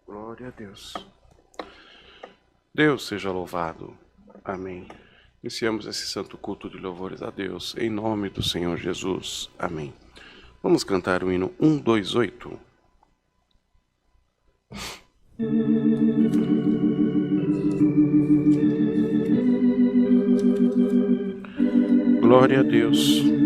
Glória a Deus. Deus seja louvado. Amém. Iniciamos esse santo culto de louvores a Deus, em nome do Senhor Jesus. Amém. Vamos cantar o hino 128. Glória a Deus.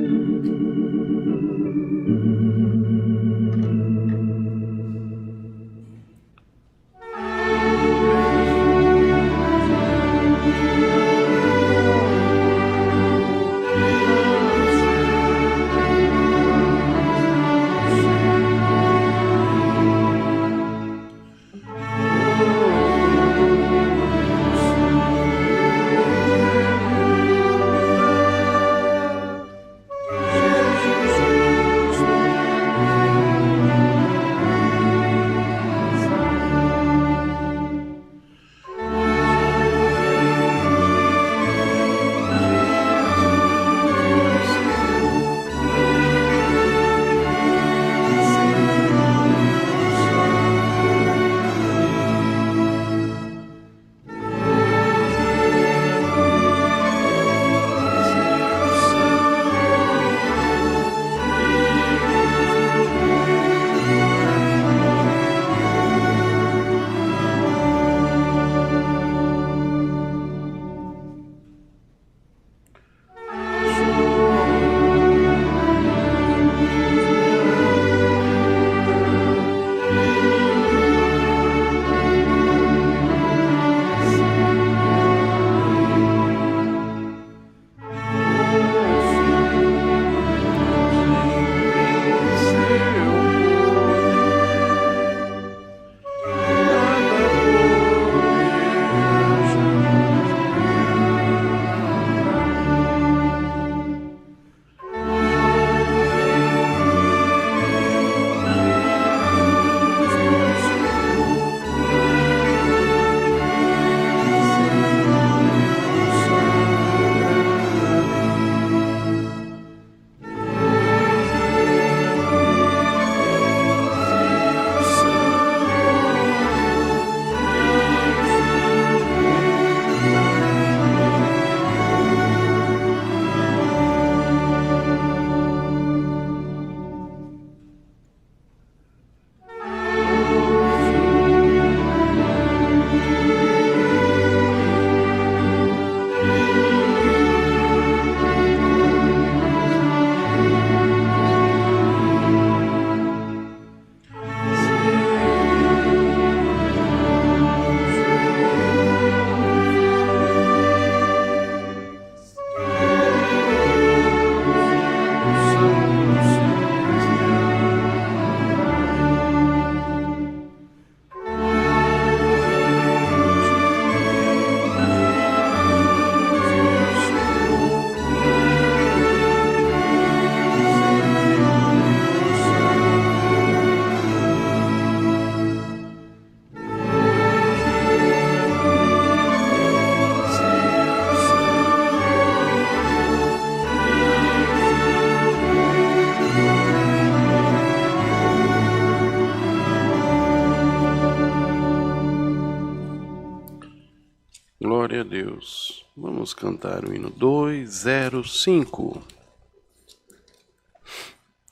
Glória a Deus. Vamos cantar o hino 205.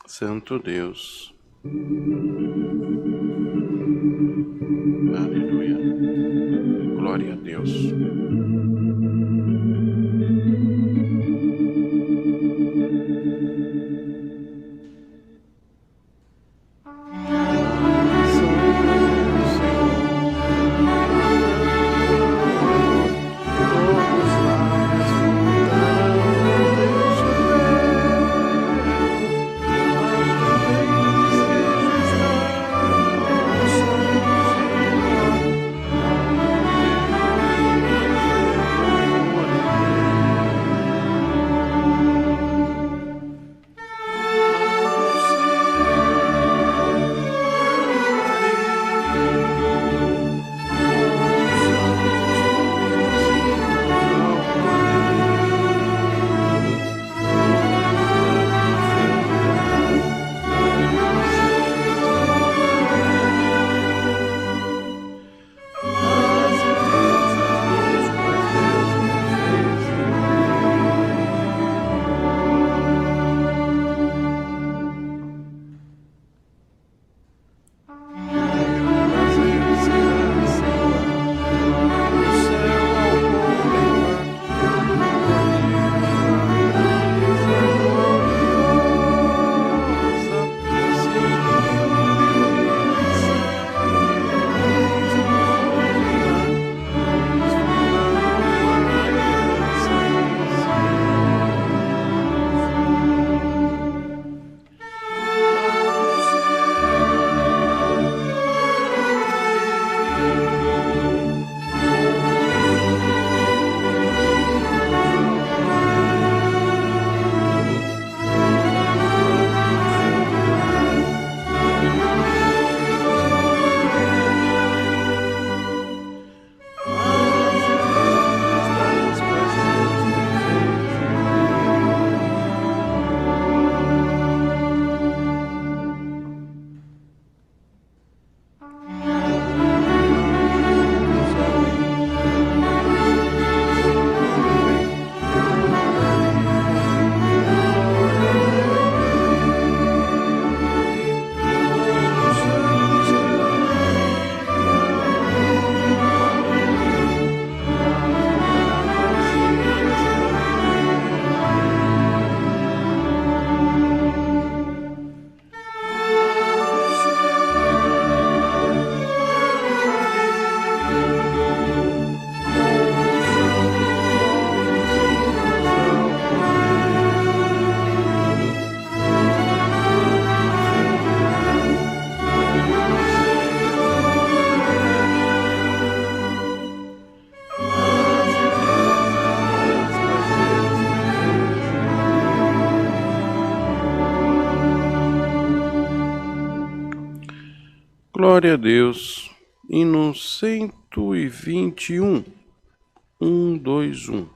Santo Deus. Aleluia. Glória a Deus. Glória a Deus. Hino 121. 1, 2, 1.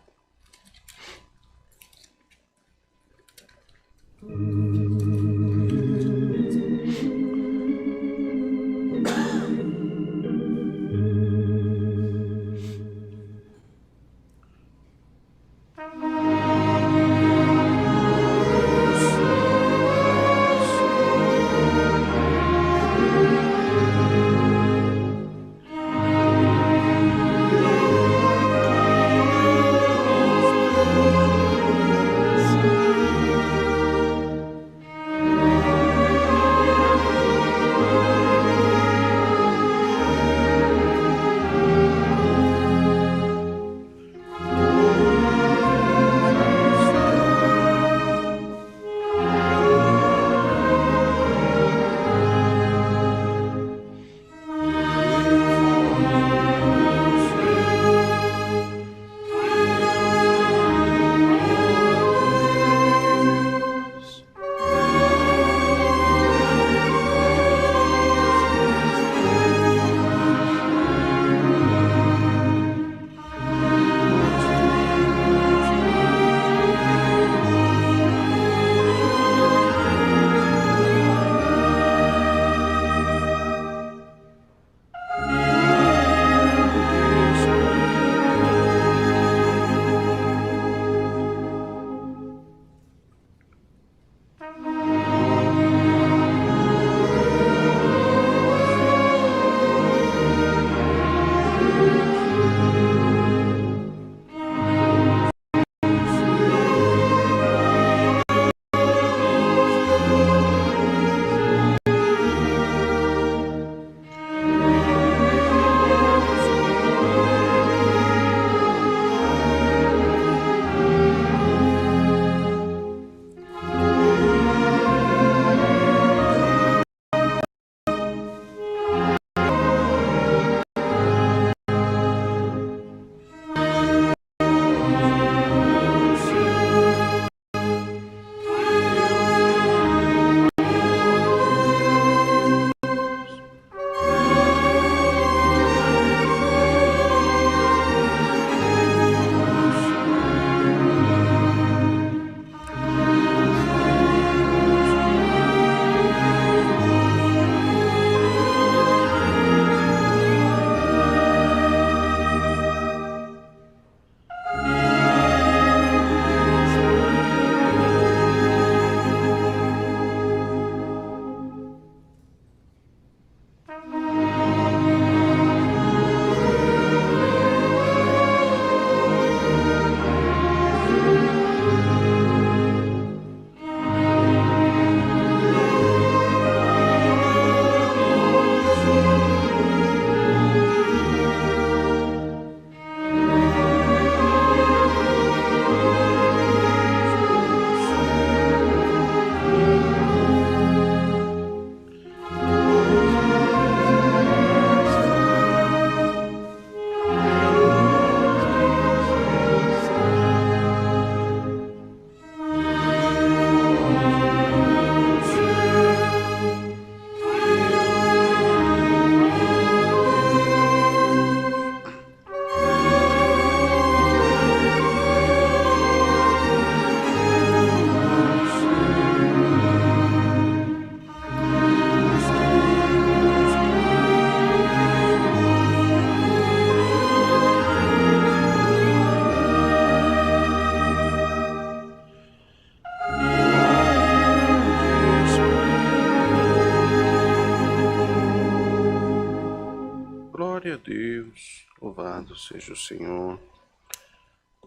Glória a Deus, louvado seja o Senhor.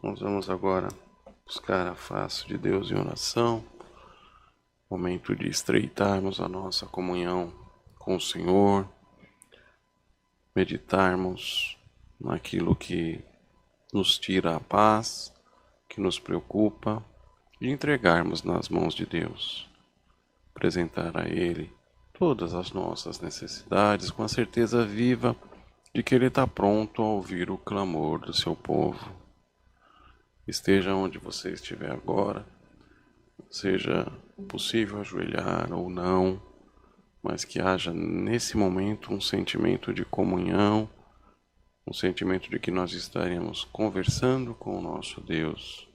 Nós vamos agora buscar a face de Deus em oração, momento de estreitarmos a nossa comunhão com o Senhor, meditarmos naquilo que nos tira a paz, que nos preocupa, e entregarmos nas mãos de Deus, apresentar a Ele todas as nossas necessidades com a certeza viva de que Ele está pronto a ouvir o clamor do seu povo. Esteja onde você estiver agora, seja possível ajoelhar ou não, mas que haja nesse momento um sentimento de comunhão, um sentimento de que nós estaremos conversando com o nosso Deus,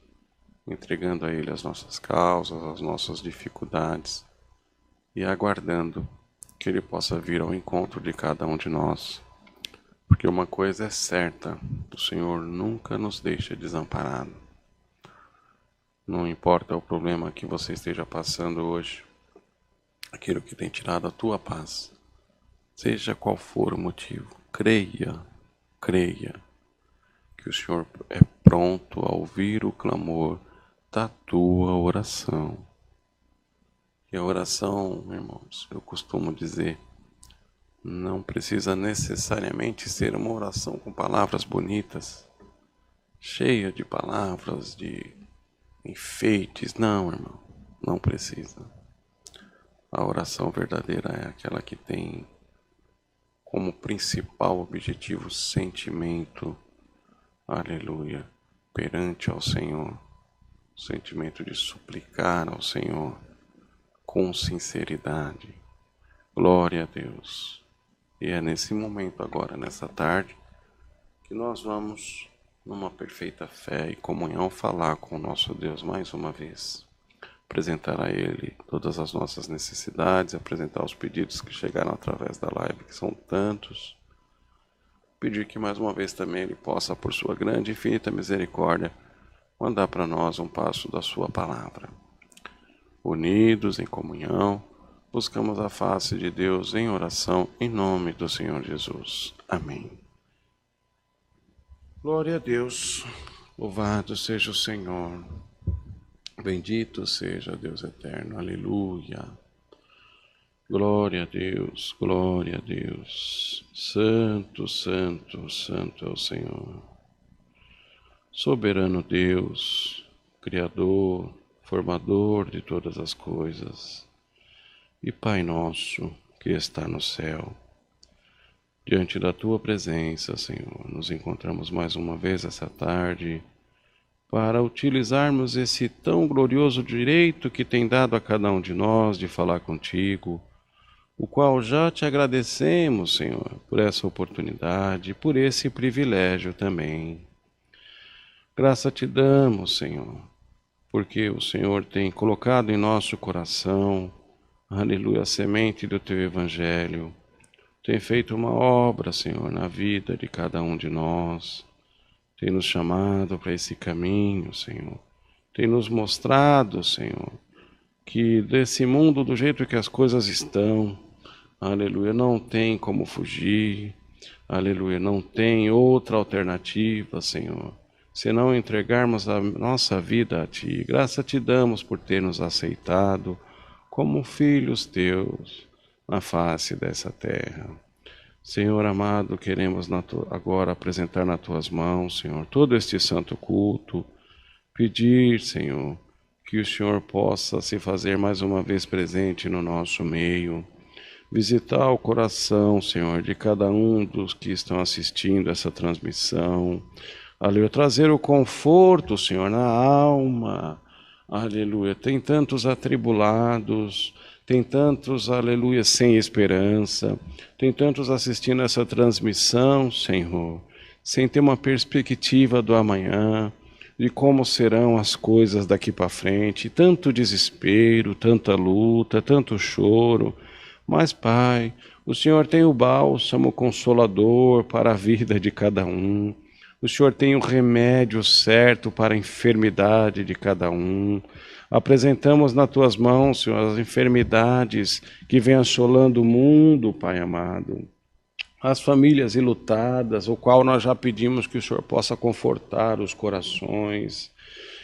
entregando a Ele as nossas causas, as nossas dificuldades e aguardando que Ele possa vir ao encontro de cada um de nós. Porque uma coisa é certa, o Senhor nunca nos deixa desamparados. Não importa o problema que você esteja passando hoje, aquilo que tem tirado a tua paz, seja qual for o motivo, creia que o Senhor é pronto a ouvir o clamor da tua oração. E a oração, irmãos, eu costumo dizer, não precisa necessariamente ser uma oração com palavras bonitas, cheia de palavras, de enfeites. Não, irmão, não precisa. A oração verdadeira é aquela que tem como principal objetivo sentimento, aleluia, perante ao Senhor, sentimento de suplicar ao Senhor com sinceridade. Glória a Deus. E é nesse momento agora, nessa tarde, que nós vamos, numa perfeita fé e comunhão, falar com o nosso Deus mais uma vez. Apresentar a Ele todas as nossas necessidades, apresentar os pedidos que chegaram através da live, que são tantos. Pedir que mais uma vez também Ele possa, por sua grande e infinita misericórdia, mandar para nós um passo da sua palavra. Unidos em comunhão, buscamos a face de Deus em oração, em nome do Senhor Jesus. Amém. Glória a Deus, louvado seja o Senhor, bendito seja Deus eterno, aleluia. Glória a Deus, glória a Deus, santo, santo, santo é o Senhor. Soberano Deus, Criador, Formador de todas as coisas, e Pai nosso que está no céu, diante da Tua presença, Senhor, nos encontramos mais uma vez essa tarde para utilizarmos esse tão glorioso direito que tem dado a cada um de nós de falar contigo, o qual já te agradecemos, Senhor, por essa oportunidade, por esse privilégio também. Graça te damos, Senhor, porque o Senhor tem colocado em nosso coração, aleluia, a semente do Teu Evangelho, tem feito uma obra, Senhor, na vida de cada um de nós, tem nos chamado para esse caminho, Senhor, tem nos mostrado, Senhor, que desse mundo, do jeito que as coisas estão, aleluia, não tem como fugir, aleluia, não tem outra alternativa, Senhor, se não entregarmos a nossa vida a Ti. Graça te damos por ter nos aceitado como filhos Teus na face dessa terra. Senhor amado, queremos agora apresentar nas Tuas mãos, Senhor, todo este santo culto, pedir, Senhor, que o Senhor possa se fazer mais uma vez presente no nosso meio, visitar o coração, Senhor, de cada um dos que estão assistindo essa transmissão, aleluia, trazer o conforto, Senhor, na alma, aleluia, tem tantos atribulados, tem tantos, aleluia, sem esperança, tem tantos assistindo essa transmissão, Senhor, sem ter uma perspectiva do amanhã, de como serão as coisas daqui para frente, tanto desespero, tanta luta, tanto choro, mas, Pai, o Senhor tem o bálsamo consolador para a vida de cada um, o Senhor tem o remédio certo para a enfermidade de cada um. Apresentamos nas Tuas mãos, Senhor, as enfermidades que vêm assolando o mundo, Pai amado. As famílias enlutadas, o qual nós já pedimos que o Senhor possa confortar os corações.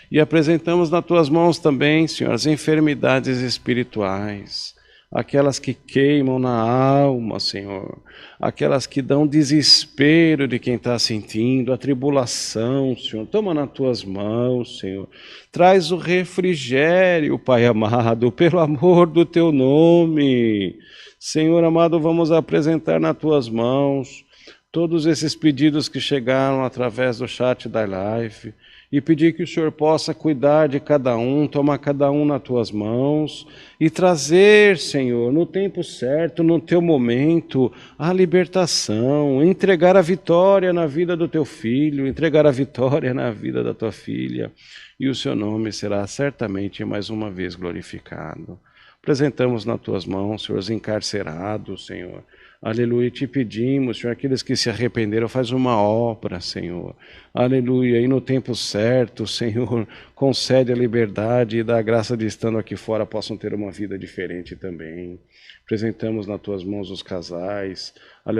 E apresentamos nas Tuas mãos também, Senhor, as enfermidades espirituais, aquelas que queimam na alma, Senhor, aquelas que dão desespero de quem está sentindo, a tribulação, Senhor, toma nas Tuas mãos, Senhor, traz o refrigério, Pai amado, pelo amor do Teu nome, Senhor amado, vamos apresentar nas Tuas mãos todos esses pedidos que chegaram através do chat da live e pedir que o Senhor possa cuidar de cada um, tomar cada um nas tuas mãos e trazer, Senhor, no tempo certo, no teu momento, a libertação, entregar a vitória na vida do teu filho, entregar a vitória na vida da tua filha, e o seu nome será certamente mais uma vez glorificado. Apresentamos nas tuas mãos, Senhor, os encarcerados, Senhor. Aleluia, te pedimos, Senhor, aqueles que se arrependeram, faz uma obra, Senhor. Aleluia, e no tempo certo, Senhor, concede a liberdade e dá a graça de estando aqui fora possam ter uma vida diferente também. Apresentamos nas tuas mãos os casais,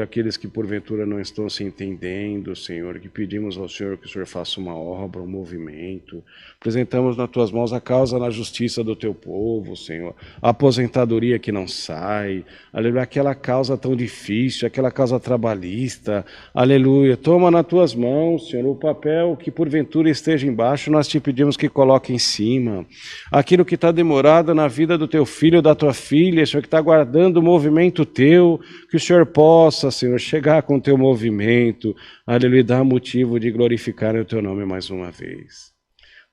aqueles que porventura não estão se entendendo, Senhor, que pedimos ao Senhor que o Senhor faça uma obra, um movimento. Apresentamos nas tuas mãos a causa na justiça do teu povo, Senhor, a aposentadoria que não sai, aleluia, aquela causa tão difícil, aquela causa trabalhista, aleluia. Toma nas tuas mãos, Senhor, o papel que porventura esteja embaixo, nós te pedimos que coloque em cima. Aquilo que está demorado na vida do teu filho, da tua filha, Senhor, que está guardando o movimento teu, que o Senhor possa, Senhor, chegar com o teu movimento, aleluia, dar motivo de glorificar o teu nome mais uma vez.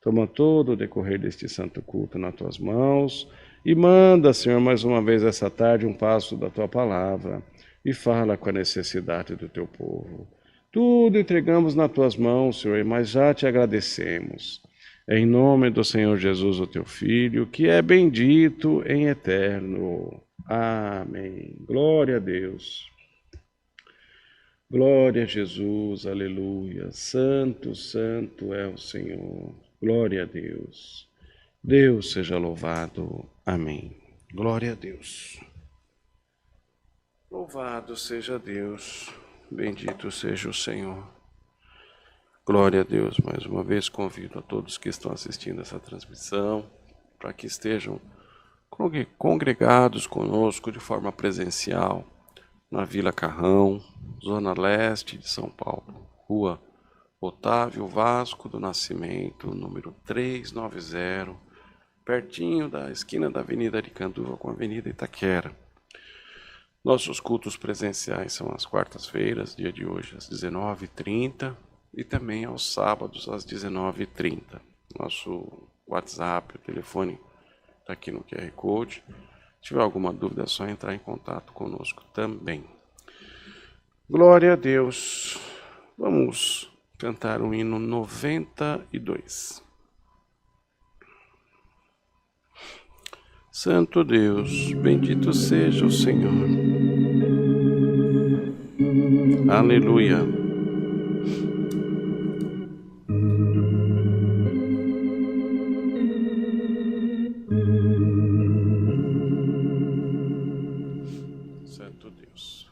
Toma todo o decorrer deste santo culto nas tuas mãos e manda, Senhor, mais uma vez essa tarde um passo da tua palavra e fala com a necessidade do teu povo. Tudo entregamos nas tuas mãos, Senhor, mas já te agradecemos. Em nome do Senhor Jesus, o teu Filho, que é bendito em eterno. Amém. Glória a Deus. Glória a Jesus, aleluia. Santo, santo é o Senhor. Glória a Deus. Deus seja louvado. Amém. Glória a Deus. Louvado seja Deus. Bendito seja o Senhor. Glória a Deus. Mais uma vez convido a todos que estão assistindo essa transmissão para que estejam congregados conosco de forma presencial na Vila Carrão, Zona Leste de São Paulo, Rua Otávio Vasco do Nascimento, número 390, pertinho da esquina da Avenida Aricanduva com a Avenida Itaquera. Nossos cultos presenciais são às quartas-feiras, dia de hoje, às 19h30, e também aos sábados, às 19h30. Nosso WhatsApp, o telefone está aqui no QR Code. Se tiver alguma dúvida, é só entrar em contato conosco também. Glória a Deus. Vamos cantar o hino 92. Santo Deus, bendito seja o Senhor. Aleluia. Santo Deus.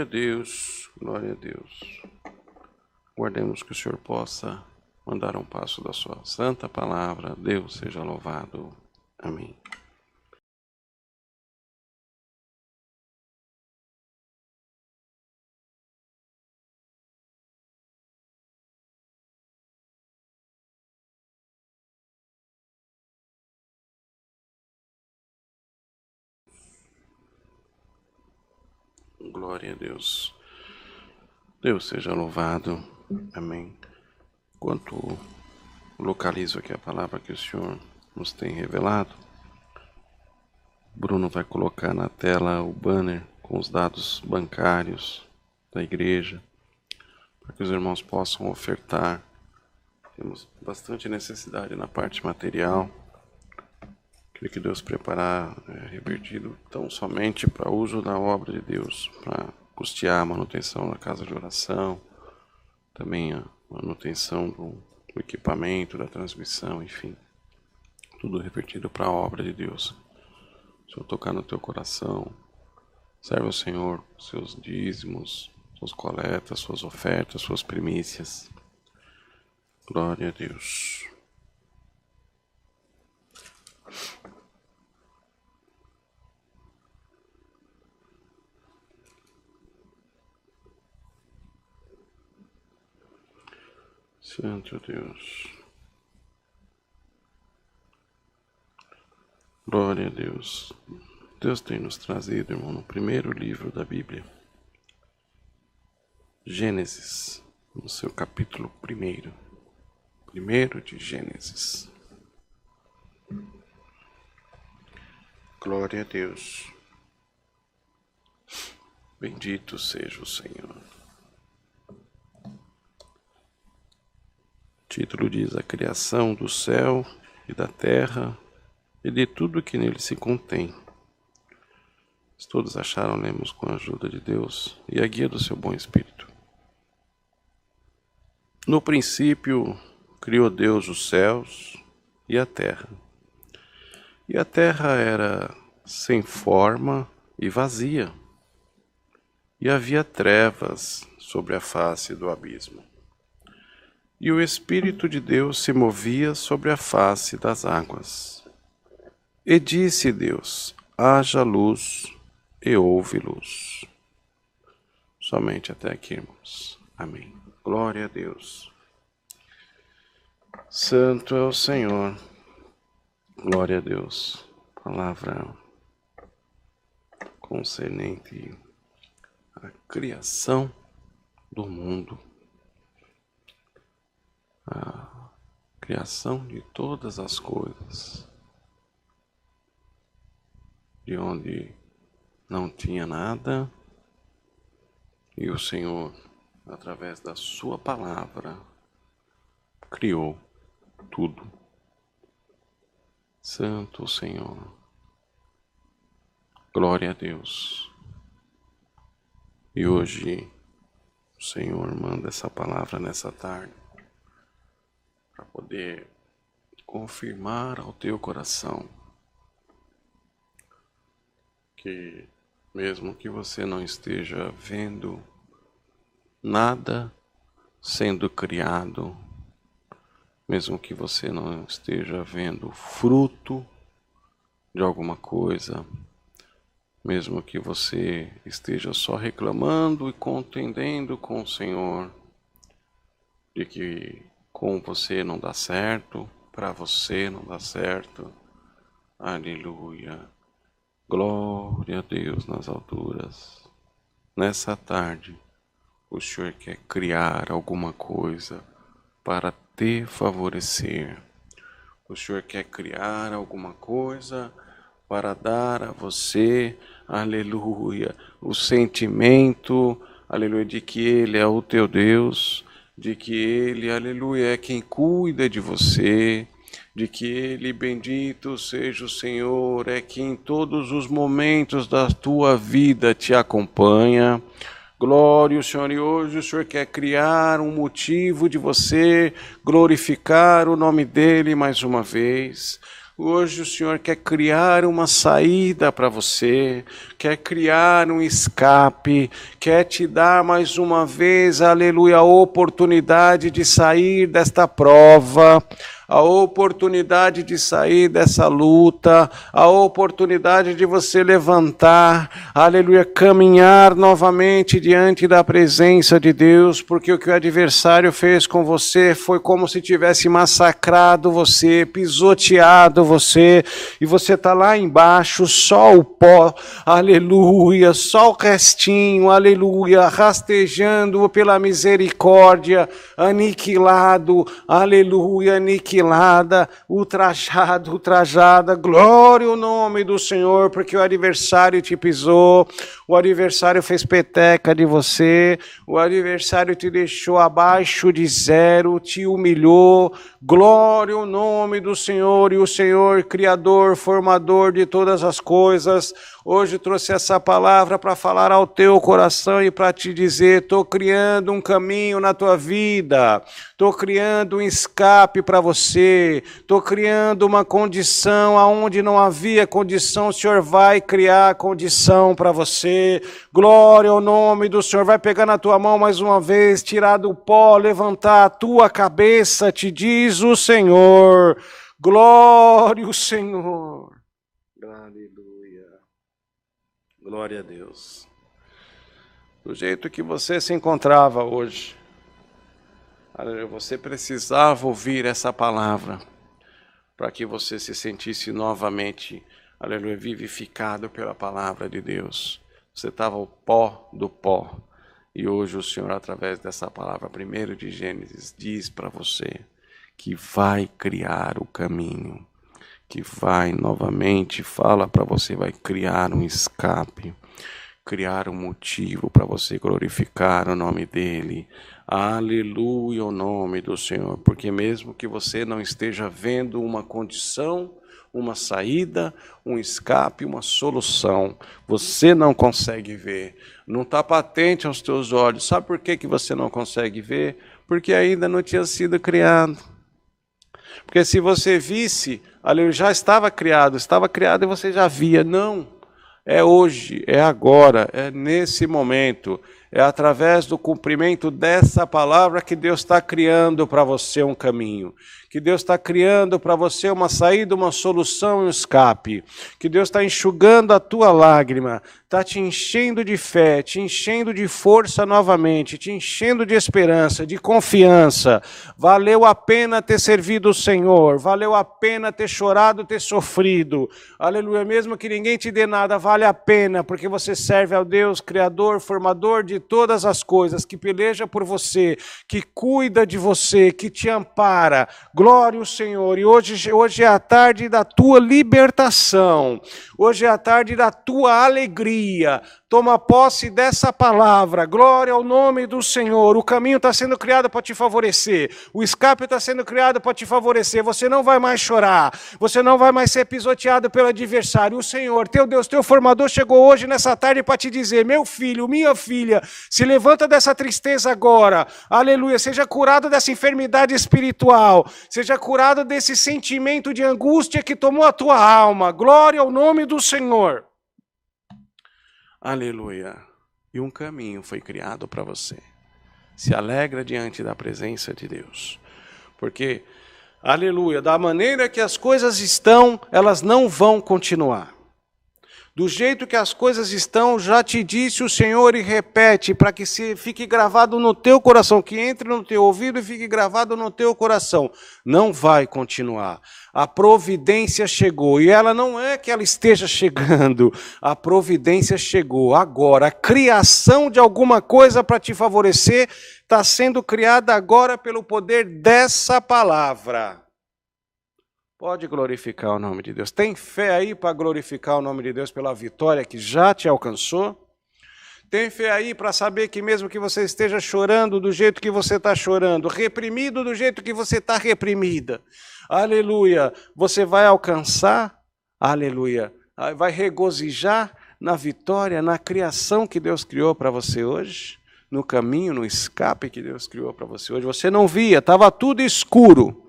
Deus, glória a Deus. Guardemos que o Senhor possa mandar um passo da sua santa palavra. Deus seja louvado. Amém. Glória a Deus. Deus seja louvado. Amém. Enquanto localizo aqui a palavra que o Senhor nos tem revelado, Bruno vai colocar na tela o banner com os dados bancários da igreja, para que os irmãos possam ofertar. Temos bastante necessidade na parte material. Queria que Deus preparar revertido tão somente para uso da obra de Deus, para custear a manutenção da casa de oração, também a manutenção do equipamento, da transmissão, enfim, tudo revertido para a obra de Deus. Se eu tocar no teu coração, serve ao Senhor seus dízimos, suas coletas, suas ofertas, suas primícias. Glória a Deus. Santo Deus. Glória a Deus. Deus tem nos trazido, irmão, no primeiro livro da Bíblia, Gênesis, no seu capítulo 1. Primeiro de Gênesis. Glória a Deus. Bendito seja o Senhor. O título diz: a criação do céu e da terra e de tudo que nele se contém. Se todos acharam, lemos com a ajuda de Deus e a guia do seu bom Espírito. No princípio, criou Deus os céus e a terra. E a terra era sem forma e vazia, e havia trevas sobre a face do abismo. E o Espírito de Deus se movia sobre a face das águas. E disse Deus: haja luz, e houve luz. Somente até aqui, irmãos. Amém. Glória a Deus. Santo é o Senhor. Glória a Deus. Palavra concernente à criação do mundo, a criação de todas as coisas, de onde não tinha nada, e o Senhor, através da sua palavra, criou tudo. Santo o Senhor. Glória a Deus. E hoje o Senhor manda essa palavra nessa tarde para poder confirmar ao teu coração que, mesmo que você não esteja vendo nada sendo criado, mesmo que você não esteja vendo fruto de alguma coisa, mesmo que você esteja só reclamando e contendendo com o Senhor de que com você não dá certo, para você não dá certo, aleluia, glória a Deus nas alturas. Nessa tarde, o Senhor quer criar alguma coisa para te favorecer. O Senhor quer criar alguma coisa para dar a você, aleluia, o sentimento, aleluia, de que Ele é o teu Deus, de que Ele, aleluia, é quem cuida de você, de que Ele, bendito seja o Senhor, é quem em todos os momentos da tua vida te acompanha. Glória ao Senhor, e hoje o Senhor quer criar um motivo de você glorificar o nome dEle mais uma vez. Hoje o Senhor quer criar uma saída para você, quer criar um escape, quer te dar mais uma vez, aleluia, a oportunidade de sair desta prova, a oportunidade de sair dessa luta, a oportunidade de você levantar, aleluia, caminhar novamente diante da presença de Deus, porque o que o adversário fez com você foi como se tivesse massacrado você, pisoteado você, e você está lá embaixo, só o pó, aleluia, só o restinho, aleluia, rastejando pela misericórdia, aniquilado, aleluia, aniquilada, ultrajada, glória ao nome do Senhor, porque o adversário te pisou, o adversário fez peteca de você, o adversário te deixou abaixo de zero, te humilhou, glória ao nome do Senhor, e o Senhor, Criador, Formador de todas as coisas, hoje trouxe essa palavra para falar ao teu coração e para te dizer, estou criando um caminho na tua vida, estou criando um escape para você, estou criando uma condição aonde não havia condição, o Senhor vai criar condição para você, glória ao nome do Senhor, vai pegar na tua mão mais uma vez, tirar do pó, levantar a tua cabeça, te diz o Senhor, glória ao Senhor, aleluia, glória a Deus, do jeito que você se encontrava hoje, você precisava ouvir essa palavra, para que você se sentisse novamente, aleluia, vivificado pela palavra de Deus. Você estava o pó do pó. E hoje o Senhor, através dessa palavra, 1 de Gênesis, diz para você que vai criar o caminho, que vai novamente, fala para você, vai criar um escape, criar um motivo para você glorificar o nome dEle. Aleluia, o nome do Senhor, porque mesmo que você não esteja vendo uma condição, uma saída, um escape, uma solução, você não consegue ver, não está patente aos teus olhos. Sabe por que você não consegue ver? Porque ainda não tinha sido criado. Porque se você visse, ali já estava criado e você já via. Não, é hoje, é agora, é nesse momento. É através do cumprimento dessa palavra que Deus está criando para você um caminho. Que Deus está criando para você uma saída, uma solução e um escape. Que Deus está enxugando a tua lágrima, está te enchendo de fé, te enchendo de força novamente, te enchendo de esperança, de confiança. Valeu a pena ter servido o Senhor, valeu a pena ter chorado, ter sofrido. Aleluia, mesmo que ninguém te dê nada, vale a pena, porque você serve ao Deus Criador, Formador de todas as coisas, que peleja por você, que cuida de você, que te ampara. Glória ao Senhor. E hoje é a tarde da tua libertação. Hoje é a tarde da tua alegria. Toma posse dessa palavra. Glória ao nome do Senhor. O caminho está sendo criado para te favorecer. O escape está sendo criado para te favorecer. Você não vai mais chorar. Você não vai mais ser pisoteado pelo adversário. O Senhor, teu Deus, teu formador, chegou hoje nessa tarde para te dizer: meu filho, minha filha, se levanta dessa tristeza agora. Aleluia. Seja curado dessa enfermidade espiritual. Seja curado desse sentimento de angústia que tomou a tua alma. Glória ao nome do Senhor. Aleluia. E um caminho foi criado para você. Se alegra diante da presença de Deus. Porque, aleluia, da maneira que as coisas estão, elas não vão continuar. Do jeito que as coisas estão, já te disse o Senhor e repete, para que fique gravado no teu coração, que entre no teu ouvido e fique gravado no teu coração. Não vai continuar. A providência chegou, e ela não é que ela esteja chegando, a providência chegou agora. A criação de alguma coisa para te favorecer está sendo criada agora pelo poder dessa palavra. Pode glorificar o nome de Deus. Tem fé aí para glorificar o nome de Deus pela vitória que já te alcançou? Tem fé aí para saber que mesmo que você esteja chorando do jeito que você está chorando, reprimido do jeito que você está reprimida, aleluia, você vai alcançar, aleluia, vai regozijar na vitória, na criação que Deus criou para você hoje, no caminho, no escape que Deus criou para você hoje. Você não via, estava tudo escuro,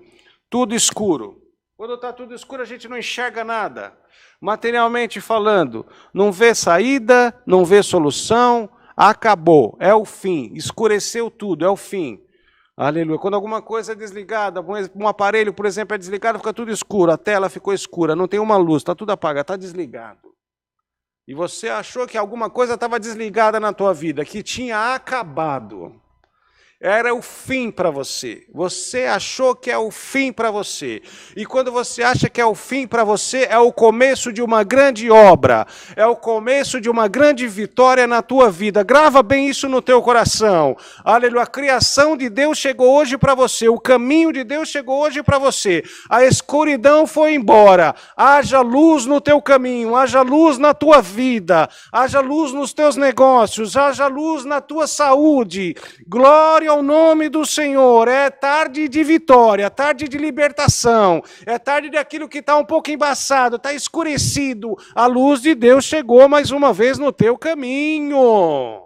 tudo escuro. Quando está tudo escuro, a gente não enxerga nada. Materialmente falando, não vê saída, não vê solução, acabou, é o fim, escureceu tudo, é o fim. Aleluia. Quando alguma coisa é desligada, um aparelho, por exemplo, é desligado, fica tudo escuro, a tela ficou escura, não tem uma luz, está tudo apagado, está desligado. E você achou que alguma coisa estava desligada na tua vida, que tinha acabado. Era o fim para você. Você achou que é o fim para você. E quando você acha que é o fim para você, é o começo de uma grande obra. É o começo de uma grande vitória na tua vida. Grava bem isso no teu coração. Aleluia. A criação de Deus chegou hoje para você. O caminho de Deus chegou hoje para você. A escuridão foi embora. Haja luz no teu caminho. Haja luz na tua vida. Haja luz nos teus negócios. Haja luz na tua saúde. Glória ao nome do Senhor. É tarde de vitória, tarde de libertação, é tarde daquilo que está um pouco embaçado, está escurecido. A luz de Deus chegou mais uma vez no teu caminho.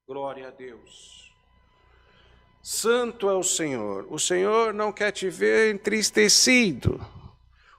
Glória a Deus. Santo é o Senhor. O Senhor não quer te ver entristecido.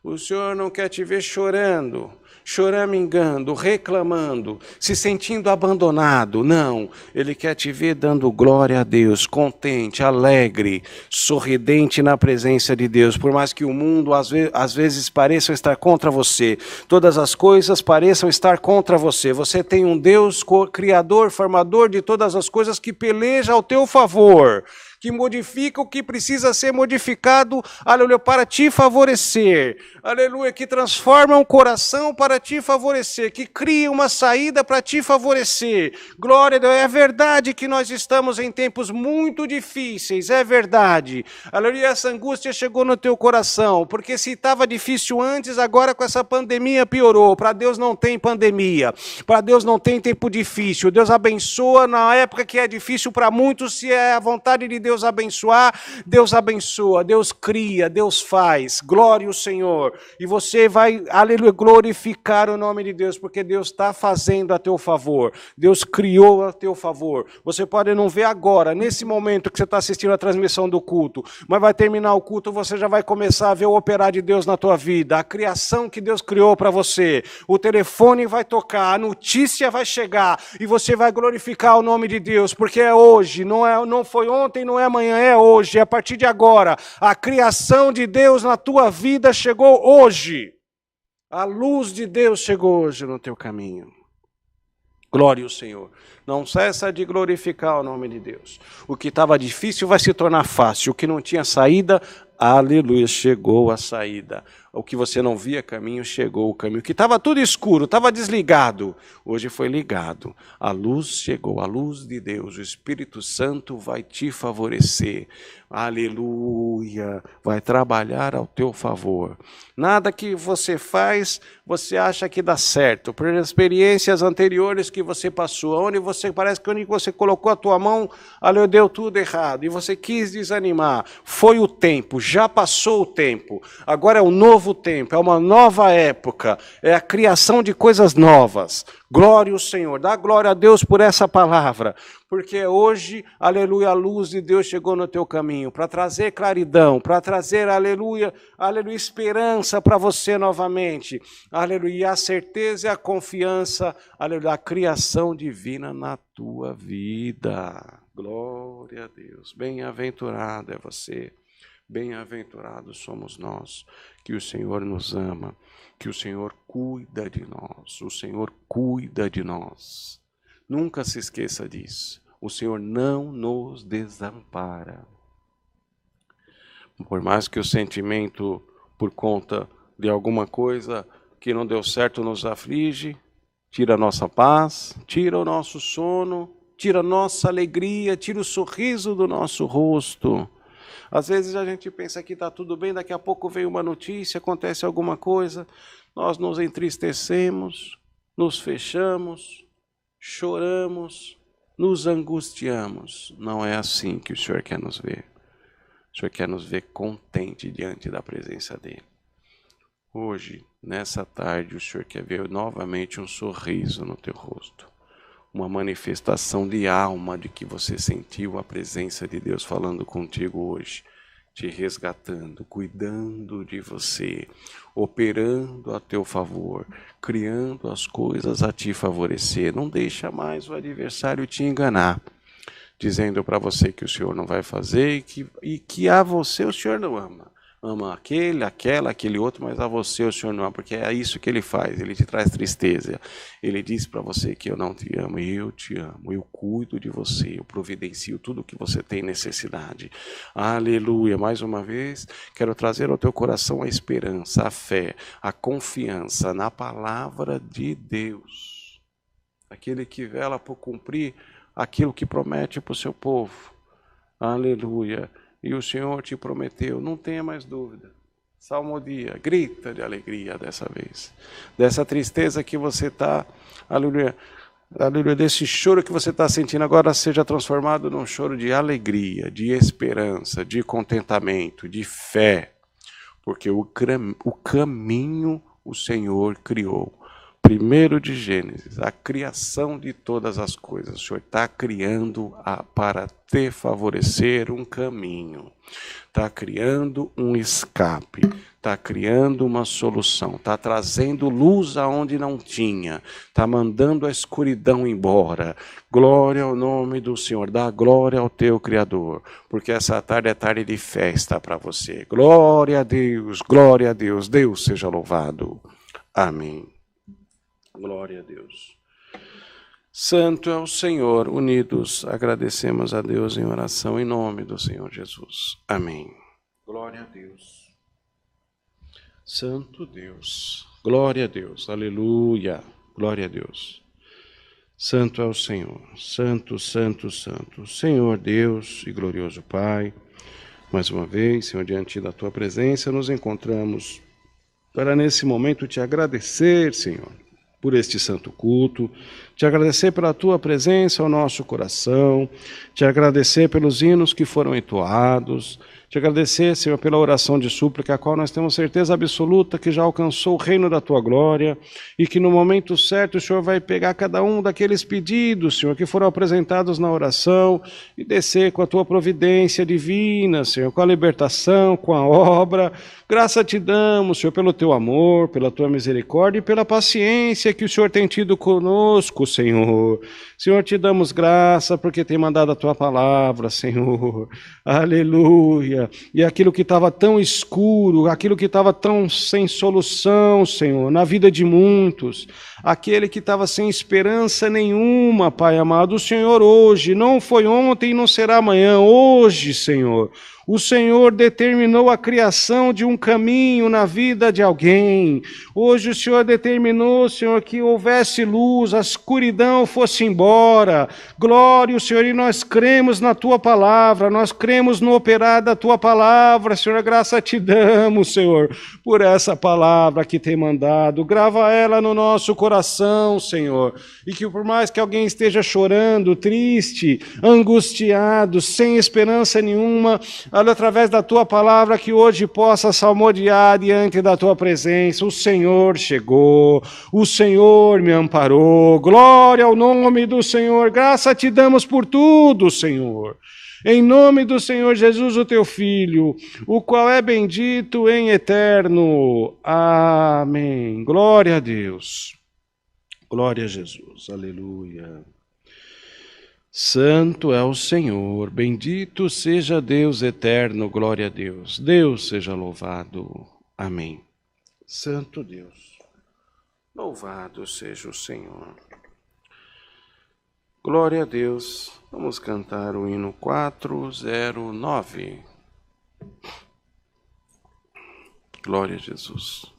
O Senhor não quer te ver chorando, choramingando, reclamando, se sentindo abandonado. Não, Ele quer te ver dando glória a Deus, contente, alegre, sorridente na presença de Deus. Por mais que o mundo às vezes pareça estar contra você, todas as coisas pareçam estar contra você. Você tem um Deus criador, formador de todas as coisas que peleja ao teu favor, que modifica o que precisa ser modificado, aleluia, para te favorecer, aleluia, que transforma um coração para te favorecer, que cria uma saída para te favorecer. Glória a Deus, é verdade que nós estamos em tempos muito difíceis, é verdade, aleluia, essa angústia chegou no teu coração, porque se estava difícil antes, agora com essa pandemia piorou. Para Deus não tem pandemia, para Deus não tem tempo difícil. Deus abençoa na época que é difícil para muitos, se é a vontade de Deus abençoar, Deus abençoa, Deus cria, Deus faz. Glória ao Senhor. E você vai, aleluia, glorificar o nome de Deus, porque Deus está fazendo a teu favor. Deus criou a teu favor. Você pode não ver agora, nesse momento que você está assistindo a transmissão do culto, mas vai terminar o culto, você já vai começar a ver o operar de Deus na tua vida, a criação que Deus criou para você. O telefone vai tocar, a notícia vai chegar e você vai glorificar o nome de Deus, porque é hoje, não foi ontem, não é amanhã, é hoje, é a partir de agora. A criação de Deus na tua vida chegou hoje. A luz de Deus chegou hoje no teu caminho. Glória ao Senhor. Não cessa de glorificar o nome de Deus. O que estava difícil vai se tornar fácil. O que não tinha saída, aleluia, chegou a saída. O que você não via caminho, chegou o caminho. O que estava tudo escuro, estava desligado, hoje foi ligado. A luz chegou, a luz de Deus. O Espírito Santo vai te favorecer. Aleluia, vai trabalhar ao teu favor. Nada que você faz, você acha que dá certo. Por experiências anteriores que você passou, onde você parece que onde você colocou a tua mão, aleluia, deu tudo errado. E você quis desanimar. Foi o tempo, já passou o tempo. Agora é um novo tempo, é uma nova época. É a criação de coisas novas. Glória ao Senhor. Dá glória a Deus por essa palavra. Porque hoje, aleluia, a luz de Deus chegou no teu caminho para trazer claridão, para trazer, aleluia, aleluia, esperança para você novamente. Aleluia, e a certeza e a confiança, aleluia, a criação divina na tua vida. Glória a Deus. Bem-aventurado é você. Bem-aventurados somos nós, que o Senhor nos ama, que o Senhor cuida de nós, o Senhor cuida de nós. Nunca se esqueça disso. O Senhor não nos desampara. Por mais que o sentimento, por conta de alguma coisa que não deu certo, nos aflige, tira a nossa paz, tira o nosso sono, tira a nossa alegria, tira o sorriso do nosso rosto. Às vezes a gente pensa que está tudo bem, daqui a pouco vem uma notícia, acontece alguma coisa, nós nos entristecemos, nos fechamos, choramos, nos angustiamos. Não é assim que o Senhor quer nos ver. O Senhor quer nos ver contente diante da presença dEle. Hoje, nessa tarde, o Senhor quer ver novamente um sorriso no teu rosto. Uma manifestação de alma de que você sentiu a presença de Deus falando contigo hoje. te resgatando, cuidando de você, operando a teu favor, criando as coisas a te favorecer. Não deixa mais o adversário te enganar, dizendo para você que o Senhor não vai fazer e que a você o Senhor não ama. Ama aquele outro, mas a você o Senhor não ama, porque é isso que ele faz, ele te traz tristeza. Ele diz para você que eu não te amo, eu te amo, eu cuido de você, eu providencio tudo o que você tem necessidade. Aleluia, mais uma vez, quero trazer ao teu coração a esperança, a fé, a confiança na palavra de Deus. Aquele que vela por cumprir aquilo que promete para o seu povo. Aleluia. E o Senhor te prometeu, não tenha mais dúvida. Salmodia, grita de alegria dessa vez. Dessa tristeza que você está, aleluia, aleluia, desse choro que você está sentindo agora seja transformado num choro de alegria, de esperança, de contentamento, de fé. Porque o caminho o Senhor criou. Primeiro de Gênesis, a criação de todas as coisas. O Senhor está criando para te favorecer um caminho. Está criando um escape. Está criando uma solução. Está trazendo luz aonde não tinha. Está mandando a escuridão embora. Glória ao nome do Senhor. Dá glória ao teu Criador. Porque essa tarde é tarde de festa para você. Glória a Deus. Glória a Deus. Deus seja louvado. Amém. Glória a Deus. Santo é o Senhor, unidos, agradecemos a Deus em oração em nome do Senhor Jesus. Amém. Glória a Deus. Santo Deus. Glória a Deus. Aleluia. Glória a Deus. Santo é o Senhor. Santo, santo, santo. Senhor Deus e glorioso Pai, mais uma vez, Senhor, diante da Tua presença, nos encontramos para nesse momento te agradecer, Senhor, por este santo culto, te agradecer pela tua presença ao nosso coração, te agradecer pelos hinos que foram entoados, te agradecer, Senhor, pela oração de súplica, a qual nós temos certeza absoluta que já alcançou o reino da tua glória e que no momento certo o Senhor vai pegar cada um daqueles pedidos, Senhor, que foram apresentados na oração e descer com a tua providência divina, Senhor, com a libertação, com a obra. Graça te damos, Senhor, pelo teu amor, pela tua misericórdia e pela paciência que o Senhor tem tido conosco, Senhor. Senhor, te damos graça porque tem mandado a tua palavra, Senhor. Aleluia. E aquilo que estava tão escuro, aquilo que estava tão sem solução, Senhor, na vida de muitos, aquele que estava sem esperança nenhuma, Pai amado, o Senhor hoje, não foi ontem e não será amanhã, hoje, Senhor, o Senhor determinou a criação de um caminho na vida de alguém. Hoje o Senhor determinou, Senhor, que houvesse luz, a escuridão fosse embora. Glória ao Senhor, e nós cremos na Tua palavra, nós cremos no operar da Tua palavra, Senhor. A graça te damos, Senhor, por essa palavra que tem mandado. Grava ela no nosso coração, Senhor. E que por mais que alguém esteja chorando, triste, angustiado, sem esperança nenhuma, através da Tua palavra, que hoje possa salmodiar diante da Tua presença. O Senhor chegou, o Senhor me amparou. Glória ao nome do Senhor. Graça te damos por tudo, Senhor. Em nome do Senhor Jesus, o Teu Filho, o qual é bendito em eterno. Amém. Glória a Deus. Glória a Jesus. Aleluia. Santo é o Senhor, bendito seja Deus eterno, glória a Deus. Deus seja louvado. Amém. Santo Deus, louvado seja o Senhor. Glória a Deus. Vamos cantar o hino 409. Glória a Jesus.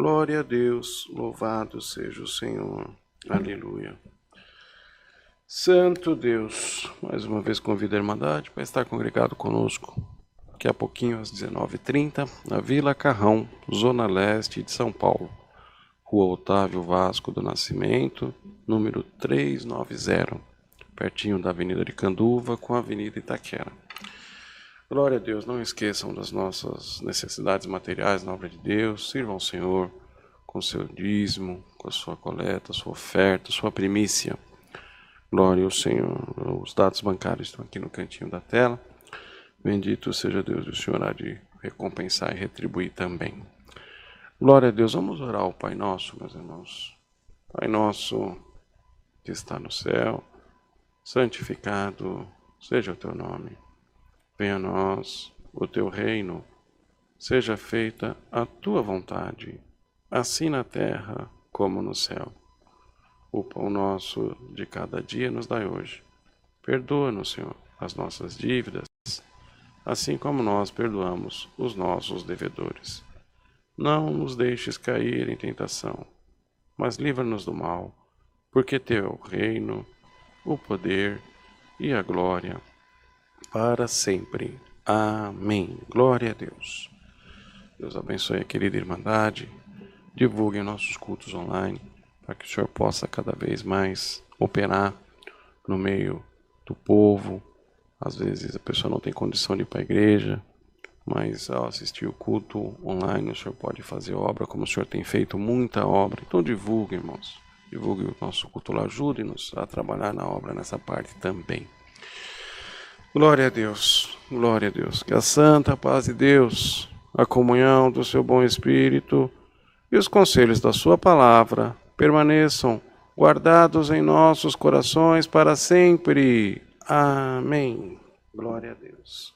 Glória a Deus, louvado seja o Senhor. Aleluia. Santo Deus, mais uma vez convido a Irmandade para estar congregado conosco daqui a pouquinho às 19h30, na Vila Carrão, Zona Leste de São Paulo, Rua Otávio Vasco do Nascimento, número 390, pertinho da Avenida de Canduva com a Avenida Itaquera. Glória a Deus, não esqueçam das nossas necessidades materiais na obra de Deus, sirvam ao Senhor com seu dízimo, com a sua coleta, sua oferta, sua primícia. Glória ao Senhor. Os dados bancários estão aqui no cantinho da tela. Bendito seja Deus, e o Senhor há de recompensar e retribuir também. Glória a Deus. Vamos orar ao Pai Nosso, meus irmãos. Pai Nosso que está no céu, santificado seja o teu nome. Venha a nós o teu reino, seja feita a tua vontade, assim na terra como no céu. O pão nosso de cada dia nos dai hoje. Perdoa-nos, Senhor, as nossas dívidas, assim como nós perdoamos os nossos devedores. Não nos deixes cair em tentação, mas livra-nos do mal, porque teu é o reino, o poder e a glória, para sempre. Amém. Glória a Deus. Deus abençoe a querida Irmandade. Divulguem nossos cultos online, para que o Senhor possa cada vez mais operar no meio do povo. Às vezes a pessoa não tem condição de ir para a igreja, mas ao assistir o culto online, o Senhor pode fazer obra, como o Senhor tem feito muita obra. Então divulgue, irmãos. Divulgue o nosso culto lá. Ajude-nos a trabalhar na obra nessa parte também. Glória a Deus, glória a Deus. Que a santa paz de Deus, a comunhão do seu bom Espírito e os conselhos da sua palavra permaneçam guardados em nossos corações para sempre. Amém. Glória a Deus.